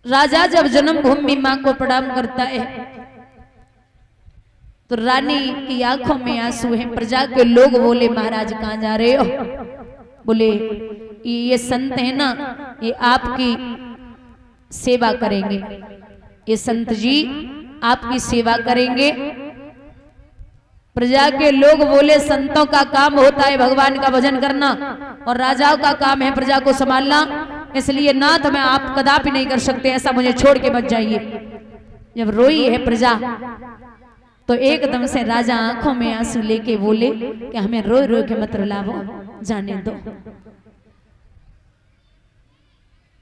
राजा जब जन्मभूमि मां को प्रणाम करता है तो रानी की आंखों में आंसू हैं। प्रजा के लोग बोले महाराज कहाँ जा रहे हो? बोले ये संत है ना, ये आपकी सेवा करेंगे, ये संत जी आपकी सेवा करेंगे। प्रजा के लोग बोले संतों का काम होता है भगवान का भजन करना और राजाओं का काम है प्रजा को संभालना, इसलिए नाथ मैं आप कदापि नहीं कर सकते, ऐसा मुझे छोड़ के मत जाइए। जब रोई है प्रजा तो एकदम से राजा आंखों में आंसू लेके बोले कि हमें रो रो के मत रुलाओ, जाने दो।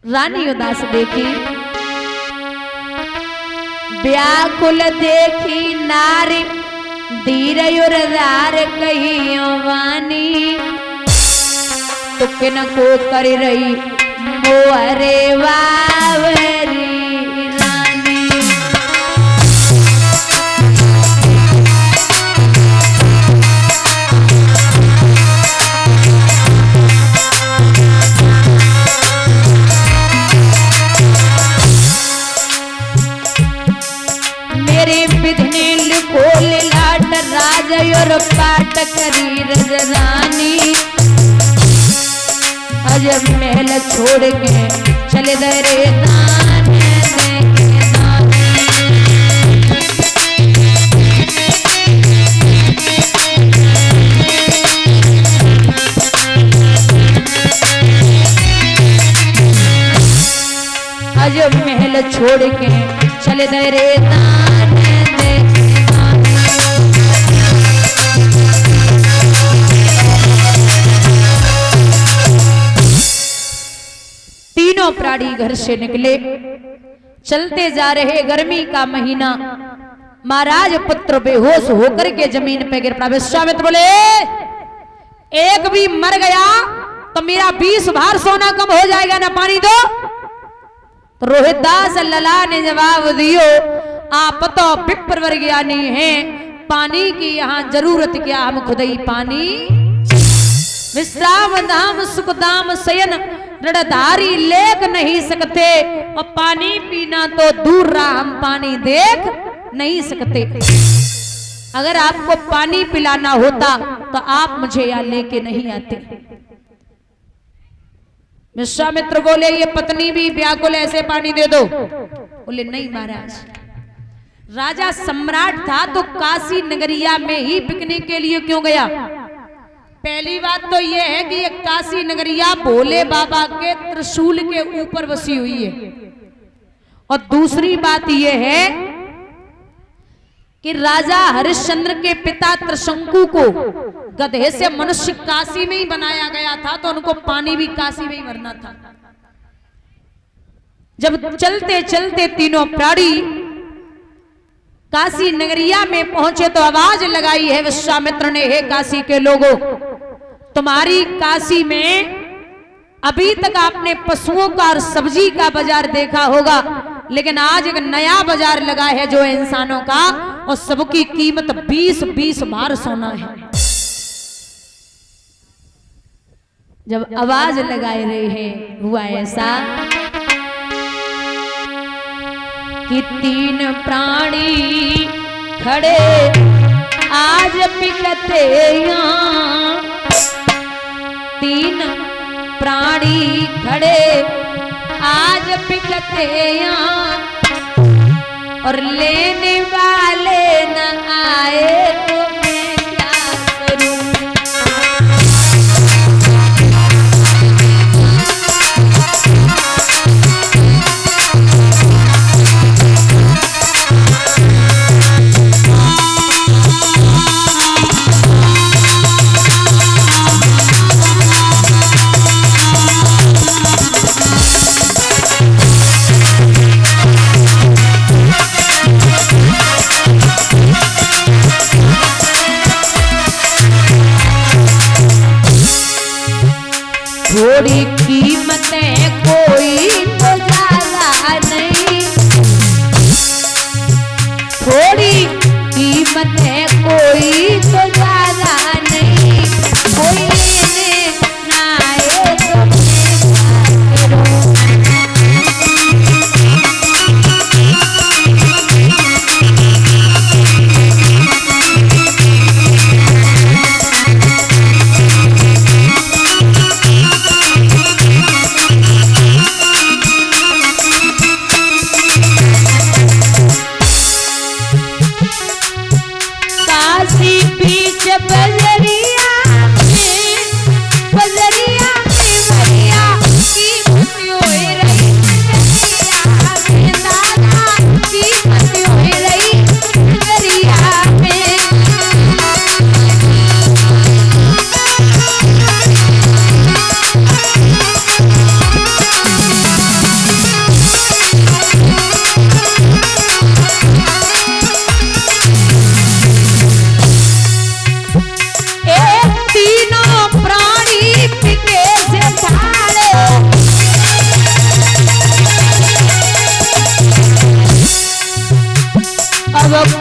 रानी उदास देखी, व्याकुल देखी नारी धीरयुर रार कहियो वानी, तो किन को कर रही मोहरे वावरी रानी। मेरे विधने लिखो लाट राजयोर पाट करी रजरानी, अजब महल छोड़ के चले दरे दान देखे अजब महल छोड़ के चले दरे दान देखे। तीनों प्राणी घर से निकले, चलते जा रहे, गर्मी का महीना। महाराज पुत्र बेहोश होकर के जमीन पे गिर पड़ा। विश्वामित्र बोले एक भी मर गया तो मेरा 20 भार सोना कम हो जाएगा ना, पानी दो। तो रोहितदास लला ने जवाब दियो, आप तो विप्रवर ज्ञानी हैं, पानी की यहाँ जरूरत क्या, हम खुद ही पानी। विश्राम धाम सुखदाम शयन रणधारी लेख नहीं सकते, और पानी पीना तो दूर रहा, हम पानी देख नहीं सकते। अगर आपको पानी पिलाना होता तो आप मुझे यहाँ लेके नहीं आते। विश्वामित्र बोले ये पत्नी भी व्याकुल, ऐसे पानी दे दो। बोले नहीं महाराज, राजा सम्राट था तो काशी नगरिया में ही पिकनिक के लिए क्यों गया? पहली बात तो यह है कि ये काशी नगरिया भोले बाबा के त्रिशूल के ऊपर बसी हुई है, और दूसरी बात यह है कि राजा हरिश्चंद्र के पिता त्रिशंकु को गधे से मनुष्य काशी में ही बनाया गया था, तो उनको पानी भी काशी में ही भरना था। जब चलते चलते तीनों प्राणी काशी नगरिया में पहुंचे तो आवाज लगाई है विश्वामित्र ने, हे काशी के लोगों, तुम्हारी काशी में अभी तक आपने पशुओं का और सब्जी का बाजार देखा होगा, लेकिन आज एक नया बाजार लगा है जो इंसानों का, और सबकी कीमत 20-20 भार सोना है। जब आवाज लगाए रहे हैं हुआ ऐसा कि तीन प्राणी खड़े आज पिकते यहाँ, तीन प्राणी खड़े आज पिकते यहाँ, और लेने वाले न आए तो मैं क्या करूं। थोड़ी कीमत है कोई तो ज्यादा नहीं, थोड़ी कीमत है कोई तो ज्यादा नहीं, कोई लेने ना आए तो मैं क्या करूं।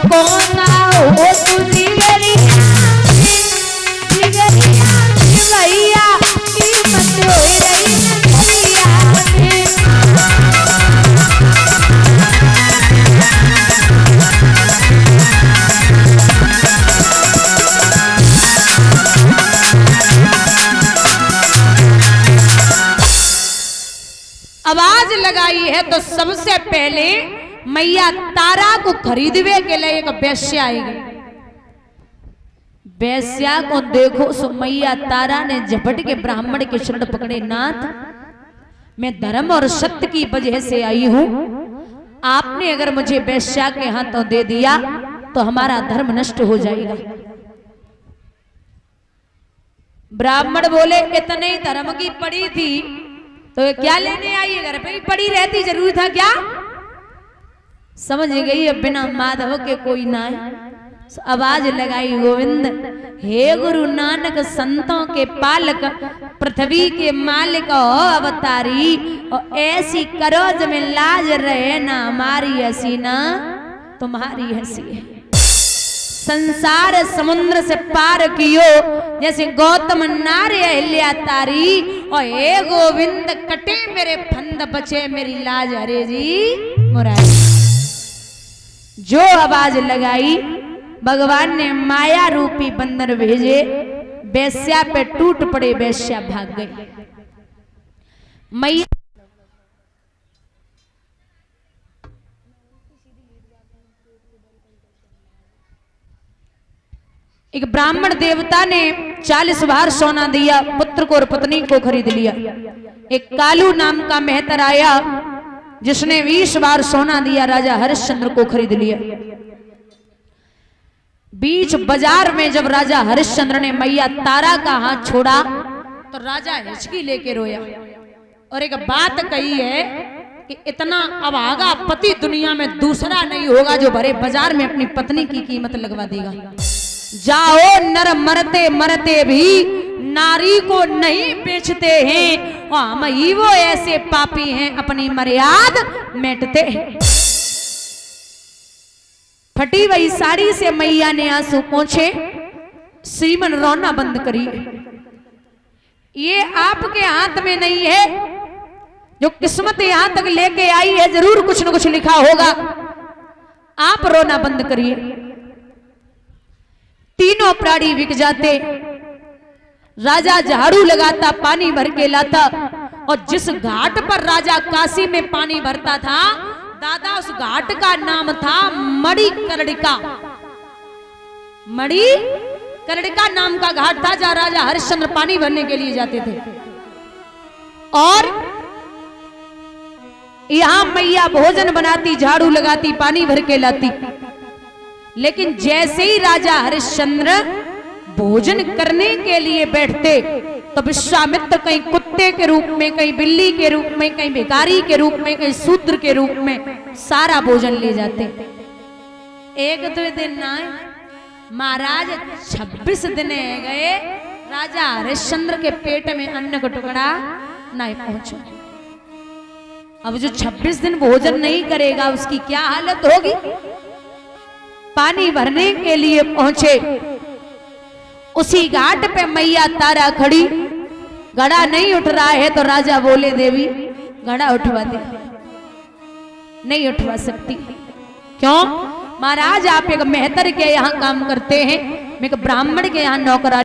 कौन हो तू जिगरिया भैया की मत हो रही आवाज लगाई है तो सबसे पहले मैया तारा को खरीदवे के लिए एक वेश्या आएगी। वेश्या को देखो सो मैया तारा ने झपट के ब्राह्मण के शरण पकड़े, नाथ मैं धर्म और सत्य की वजह से आई हूं, आपने अगर मुझे वेश्या के हाथों दे दिया तो हमारा धर्म नष्ट हो जाएगा। ब्राह्मण बोले इतने धर्म की पड़ी थी तो ये क्या लेने आई है, घर पे ही पड़ी रहती, जरूरी था क्या? समझ गई है बिना माधव के कोई ना है। आवाज लगाई गोविंद, हे गुरु नानक संतों के पालक पृथ्वी के मालिक हो अवतारी, और ऐसी करो जब लाज रहे ना हमारी हंसी ना तुम्हारी हंसी है। संसार समुद्र से पार कियो जैसे गौतम नारे अहिल्या तारी, और हे गोविंद कटे मेरे फंद बचे मेरी लाज हरे जी मुरारी। जो आवाज लगाई भगवान ने माया रूपी बंदर भेजे, वेश्या पे टूट पड़े, वेश्या भाग गई। मैया एक ब्राह्मण देवता ने 40 भार सोना दिया, पुत्र को और पत्नी को खरीद लिया। एक कालू नाम का मेहतर आया जिसने 20 बार सोना दिया, राजा हरिश्चंद्र को खरीद लिया। बीच बाजार में जब राजा हरिश्चंद्र ने मैया तारा का हाथ छोड़ा तो राजा हिचकी लेके रोया और एक बात कही है कि इतना अभागा पति दुनिया में दूसरा नहीं होगा जो भरे बाजार में अपनी पत्नी की कीमत लगवा देगा। जाओ नर मरते मरते भी नारी को नहीं बेचते हैं, और हम ही वो ऐसे पापी हैं अपनी मर्यादा मेटते हैं। फटी वही साड़ी से मैया ने आंसू पोंछे, श्रीमन रोना बंद करिए। ये आपके हाथ में नहीं है, जो किस्मत यहां तक लेके आई है जरूर कुछ न कुछ लिखा होगा। आप रोना बंद करिए। तीनों प्राणी बिक जाते, राजा झाड़ू लगाता, पानी भर के लाता, और जिस घाट पर राजा काशी में पानी भरता था दादा, उस घाट का नाम था मणि कर्णिका। मणि कर्णिका नाम का घाट था जहां राजा हरिश्चंद्र पानी भरने के लिए जाते थे। और यहां मैया भोजन बनाती, झाड़ू लगाती, पानी भर के लाती। लेकिन जैसे ही राजा हरिश्चंद्र भोजन करने के लिए बैठते तो विश्वामित्र कहीं कुत्ते के रूप में, कहीं बिल्ली के रूप में, कहीं भिखारी के रूप में, कहीं शूद्र के रूप में सारा भोजन ले जाते। एक दो दिन ना महाराज 26 दिन गए, राजा हरिश्चंद्र के पेट में अन्न का टुकड़ा नहीं पहुंचा। अब जो 26 दिन भोजन नहीं करेगा उसकी क्या हालत होगी। पानी भरने के लिए पहुंचे, उसी घाट पे मैया तारा खड़ी, घड़ा नहीं उठ रहा है तो राजा बोले देवी घड़ा उठवा दे। नहीं उठवा सकती। क्यों? महाराज आप एक मेहतर के यहाँ काम करते हैं, मैं एक ब्राह्मण के यहाँ नौकरानी